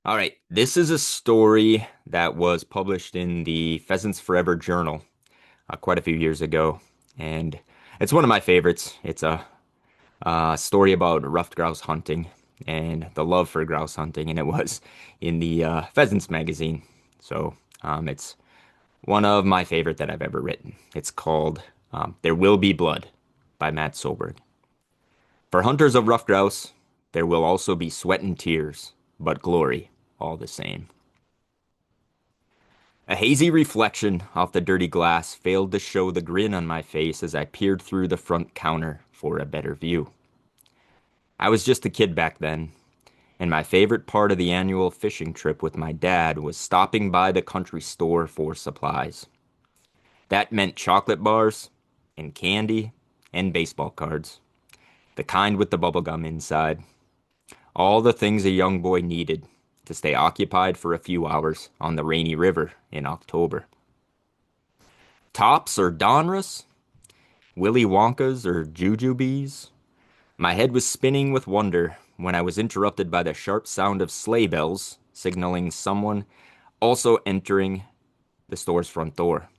All right, this is a story that was published in the Pheasants Forever Journal quite a few years ago, and it's one of my favorites. It's a story about ruffed grouse hunting and the love for grouse hunting, and it was in the Pheasants magazine. So it's one of my favorite that I've ever written. It's called "There Will Be Blood" by Matt Soberg. For hunters of ruffed grouse, there will also be sweat and tears, but glory all the same. A hazy reflection off the dirty glass failed to show the grin on my face as I peered through the front counter for a better view. I was just a kid back then, and my favorite part of the annual fishing trip with my dad was stopping by the country store for supplies. That meant chocolate bars, and candy, and baseball cards, the kind with the bubble gum inside. All the things a young boy needed to stay occupied for a few hours on the rainy river in October. Tops or Donruss, Willy Wonkas or Jujubes. My head was spinning with wonder when I was interrupted by the sharp sound of sleigh bells signaling someone also entering the store's front door.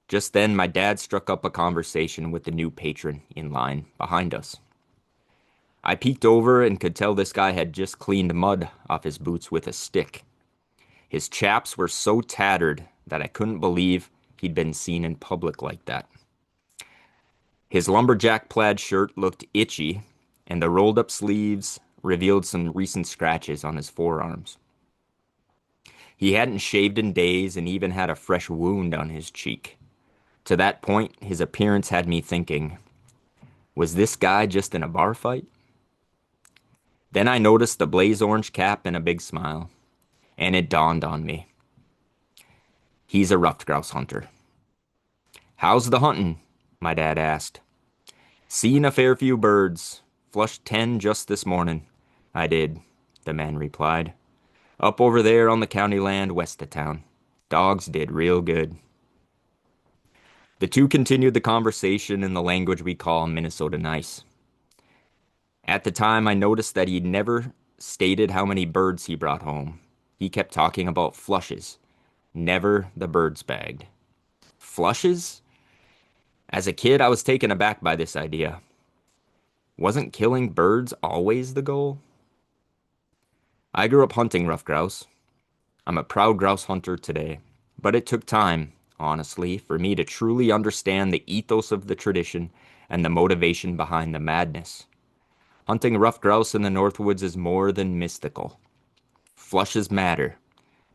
Just then, my dad struck up a conversation with the new patron in line behind us. I peeked over and could tell this guy had just cleaned mud off his boots with a stick. His chaps were so tattered that I couldn't believe he'd been seen in public like that. His lumberjack plaid shirt looked itchy, and the rolled up sleeves revealed some recent scratches on his forearms. He hadn't shaved in days and even had a fresh wound on his cheek. To that point, his appearance had me thinking, was this guy just in a bar fight? Then I noticed the blaze orange cap and a big smile, and it dawned on me. He's a ruffed grouse hunter. How's the hunting? My dad asked. Seen a fair few birds. Flushed 10 just this morning. I did, the man replied. Up over there on the county land west of town. Dogs did real good. The two continued the conversation in the language we call Minnesota nice. At the time, I noticed that he never stated how many birds he brought home. He kept talking about flushes, never the birds bagged. Flushes? As a kid, I was taken aback by this idea. Wasn't killing birds always the goal? I grew up hunting ruffed grouse. I'm a proud grouse hunter today, but it took time, honestly, for me to truly understand the ethos of the tradition and the motivation behind the madness. Hunting ruffed grouse in the Northwoods is more than mystical. Flushes matter,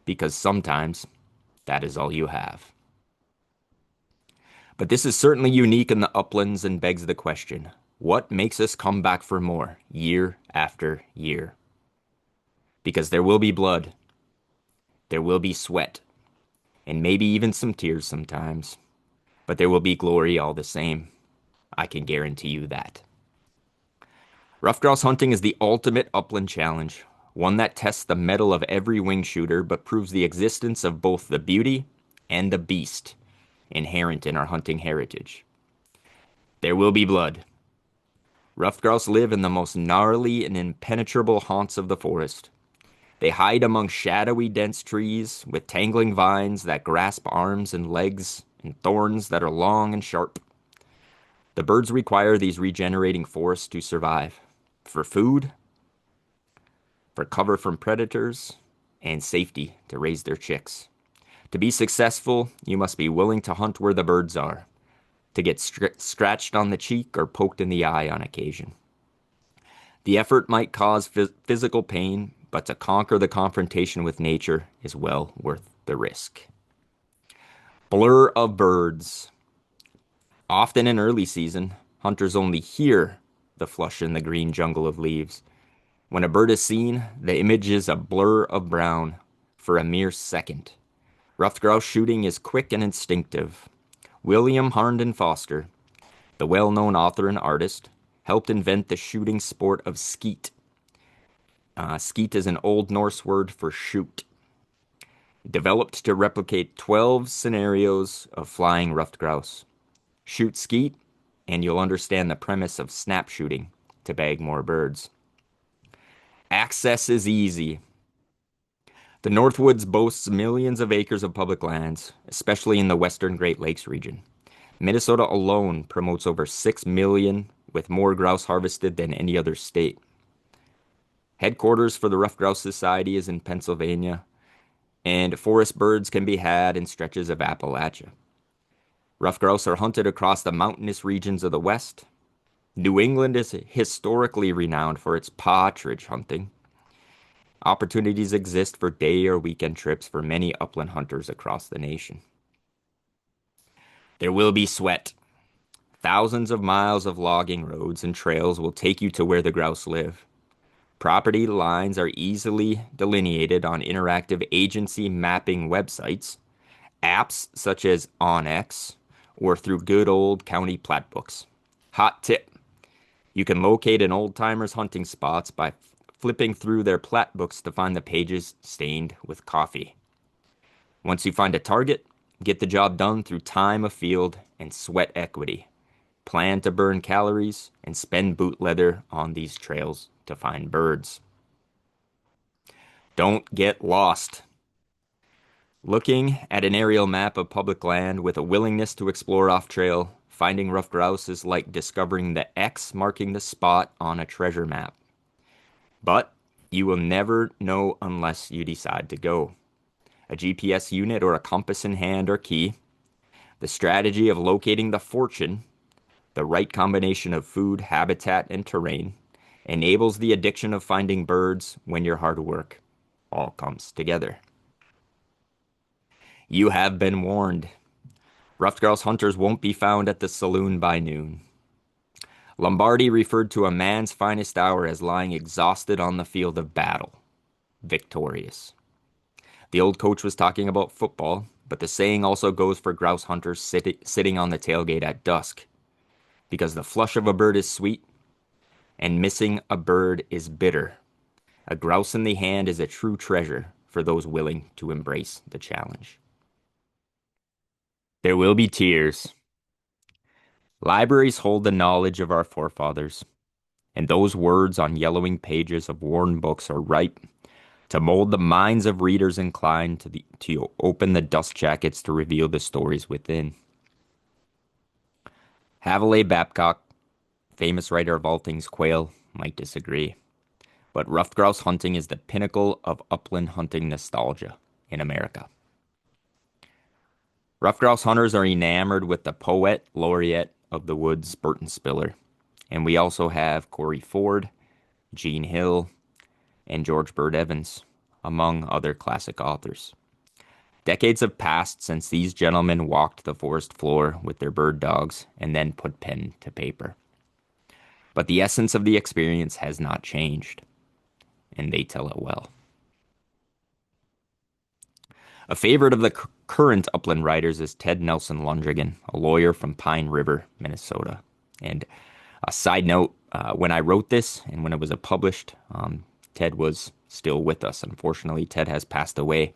because sometimes that is all you have. But this is certainly unique in the uplands and begs the question, what makes us come back for more, year after year? Because there will be blood, there will be sweat, and maybe even some tears sometimes. But there will be glory all the same. I can guarantee you that. Ruffed grouse hunting is the ultimate upland challenge, one that tests the mettle of every wing shooter but proves the existence of both the beauty and the beast inherent in our hunting heritage. There will be blood. Ruffed grouse live in the most gnarly and impenetrable haunts of the forest. They hide among shadowy, dense trees with tangling vines that grasp arms and legs and thorns that are long and sharp. The birds require these regenerating forests to survive. For food, for cover from predators, and safety to raise their chicks. To be successful, you must be willing to hunt where the birds are, to get scratched on the cheek or poked in the eye on occasion. The effort might cause physical pain, but to conquer the confrontation with nature is well worth the risk. Blur of birds. Often in early season, hunters only hear the flush in the green jungle of leaves. When a bird is seen, the image is a blur of brown for a mere second. Ruffed grouse shooting is quick and instinctive. William Harnden Foster, the well-known author and artist, helped invent the shooting sport of skeet. Skeet is an Old Norse word for shoot. Developed to replicate 12 scenarios of flying ruffed grouse. Shoot skeet, and you'll understand the premise of snap shooting to bag more birds. Access is easy. The Northwoods boasts millions of acres of public lands, especially in the western Great Lakes region. Minnesota alone promotes over 6 million, with more grouse harvested than any other state. Headquarters for the Ruffed Grouse Society is in Pennsylvania, and forest birds can be had in stretches of Appalachia. Ruffed grouse are hunted across the mountainous regions of the West. New England is historically renowned for its partridge hunting. Opportunities exist for day or weekend trips for many upland hunters across the nation. There will be sweat. Thousands of miles of logging roads and trails will take you to where the grouse live. Property lines are easily delineated on interactive agency mapping websites, apps such as OnX, or through good old county plat books. Hot tip: you can locate an old timer's hunting spots by flipping through their plat books to find the pages stained with coffee. Once you find a target, get the job done through time afield and sweat equity. Plan to burn calories and spend boot leather on these trails to find birds. Don't get lost. Looking at an aerial map of public land with a willingness to explore off trail, finding ruffed grouse is like discovering the X marking the spot on a treasure map. But you will never know unless you decide to go. A GPS unit or a compass in hand are key. The strategy of locating the fortune, the right combination of food, habitat, and terrain, enables the addiction of finding birds when your hard work all comes together. You have been warned. Ruffed grouse hunters won't be found at the saloon by noon. Lombardi referred to a man's finest hour as lying exhausted on the field of battle, victorious. The old coach was talking about football, but the saying also goes for grouse hunters sitting on the tailgate at dusk, because the flush of a bird is sweet, and missing a bird is bitter. A grouse in the hand is a true treasure for those willing to embrace the challenge. There will be tears. Libraries hold the knowledge of our forefathers, and those words on yellowing pages of worn books are ripe to mold the minds of readers inclined to open the dust jackets to reveal the stories within. Havilah Babcock, famous writer of all things quail, might disagree, but ruffed grouse hunting is the pinnacle of upland hunting nostalgia in America. Ruffed grouse hunters are enamored with the poet laureate of the woods, Burton Spiller, and we also have Corey Ford, Gene Hill, and George Bird Evans, among other classic authors. Decades have passed since these gentlemen walked the forest floor with their bird dogs and then put pen to paper. But the essence of the experience has not changed, and they tell it well. A favorite of the current upland writers is Ted Nelson Lundgren, a lawyer from Pine River, Minnesota. And a side note, when I wrote this and when it was published, Ted was still with us. Unfortunately, Ted has passed away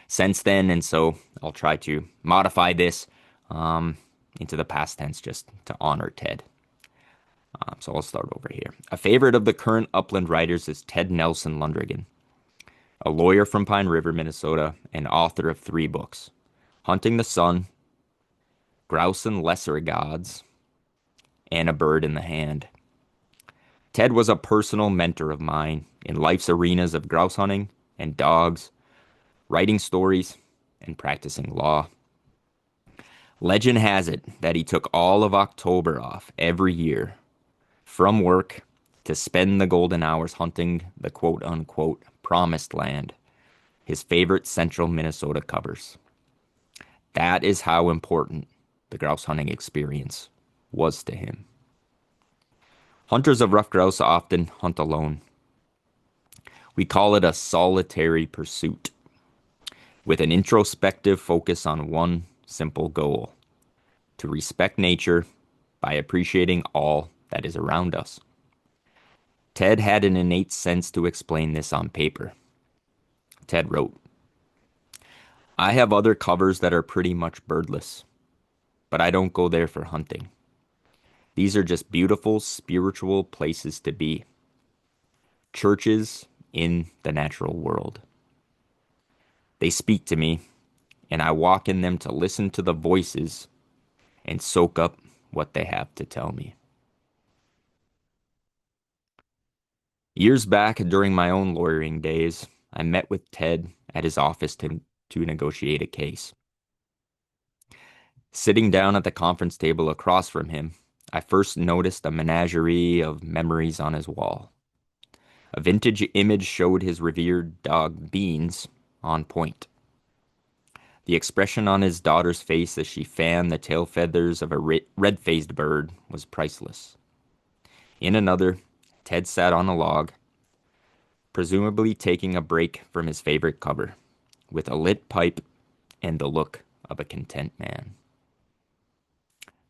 since then, and so I'll try to modify this into the past tense just to honor Ted. So I'll start over here. A favorite of the current upland writers is Ted Nelson Lundgren, a lawyer from Pine River, Minnesota, and author of 3 books: Hunting the Sun, Grouse and Lesser Gods, and A Bird in the Hand. Ted was a personal mentor of mine in life's arenas of grouse hunting and dogs, writing stories, and practicing law. Legend has it that he took all of October off every year from work to spend the golden hours hunting the quote-unquote promised land his favorite central Minnesota covers. That is how important the grouse hunting experience was to him. Hunters of ruffed grouse often hunt alone. We call it a solitary pursuit, with an introspective focus on one simple goal: to respect nature by appreciating all that is around us. Ted had an innate sense to explain this on paper. Ted wrote, "I have other covers that are pretty much birdless, but I don't go there for hunting. These are just beautiful spiritual places to be. Churches in the natural world." They speak to me, and I walk in them to listen to the voices and soak up what they have to tell me. Years back, during my own lawyering days, I met with Ted at his office to negotiate a case. Sitting down at the conference table across from him, I first noticed a menagerie of memories on his wall. A vintage image showed his revered dog Beans on point. The expression on his daughter's face as she fanned the tail feathers of a red-faced bird was priceless. In another, Ted sat on a log, presumably taking a break from his favorite cover, with a lit pipe and the look of a content man.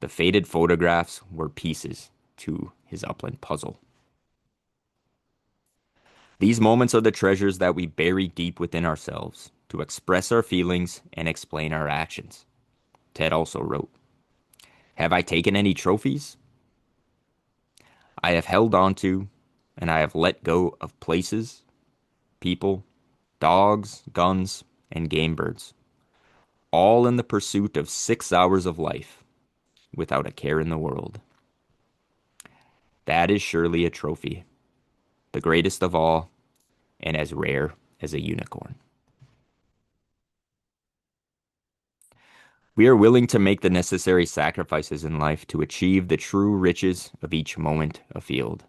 The faded photographs were pieces to his upland puzzle. These moments are the treasures that we bury deep within ourselves to express our feelings and explain our actions. Ted also wrote, "Have I taken any trophies? I have held on to and I have let go of places, people, dogs, guns, and game birds, all in the pursuit of 6 hours of life without a care in the world. That is surely a trophy, the greatest of all, and as rare as a unicorn." We are willing to make the necessary sacrifices in life to achieve the true riches of each moment afield.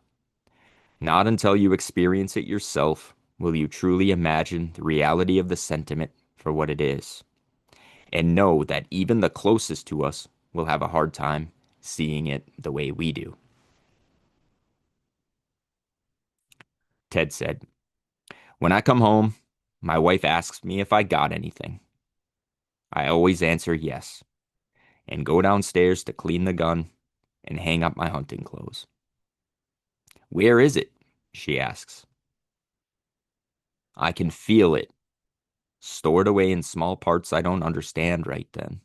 Not until you experience it yourself will you truly imagine the reality of the sentiment for what it is, and know that even the closest to us will have a hard time seeing it the way we do. Ted said, "When I come home, my wife asks me if I got anything. I always answer yes, and go downstairs to clean the gun and hang up my hunting clothes. 'Where is it?' she asks. I can feel it, stored away in small parts I don't understand right then.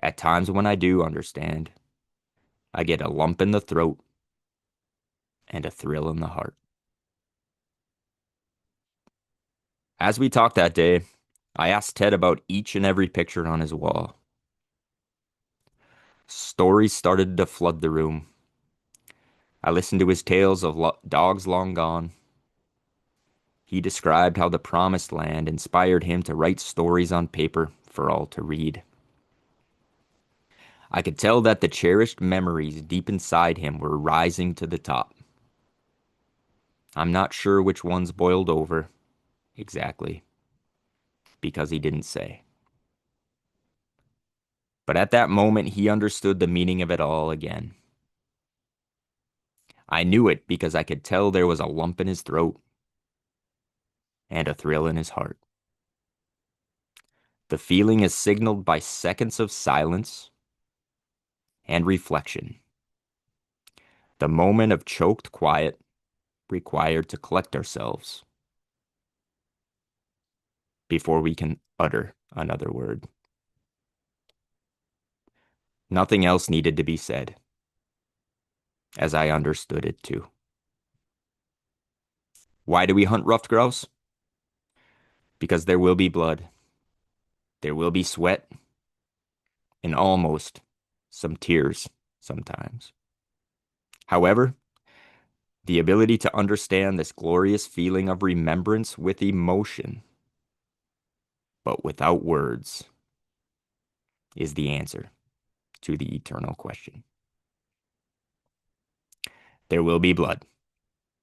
At times when I do understand, I get a lump in the throat and a thrill in the heart." As we talked that day, I asked Ted about each and every picture on his wall. Stories started to flood the room. I listened to his tales of dogs long gone. He described how the promised land inspired him to write stories on paper for all to read. I could tell that the cherished memories deep inside him were rising to the top. I'm not sure which ones boiled over exactly, because he didn't say. But at that moment, he understood the meaning of it all again. I knew it because I could tell there was a lump in his throat and a thrill in his heart. The feeling is signaled by seconds of silence and reflection. The moment of choked quiet required to collect ourselves before we can utter another word. Nothing else needed to be said, as I understood it too. Why do we hunt ruffed grouse? Because there will be blood, there will be sweat, and almost some tears sometimes. However, the ability to understand this glorious feeling of remembrance with emotion, but without words, is the answer to the eternal question. There Will Be Blood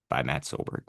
by Matt Soberg.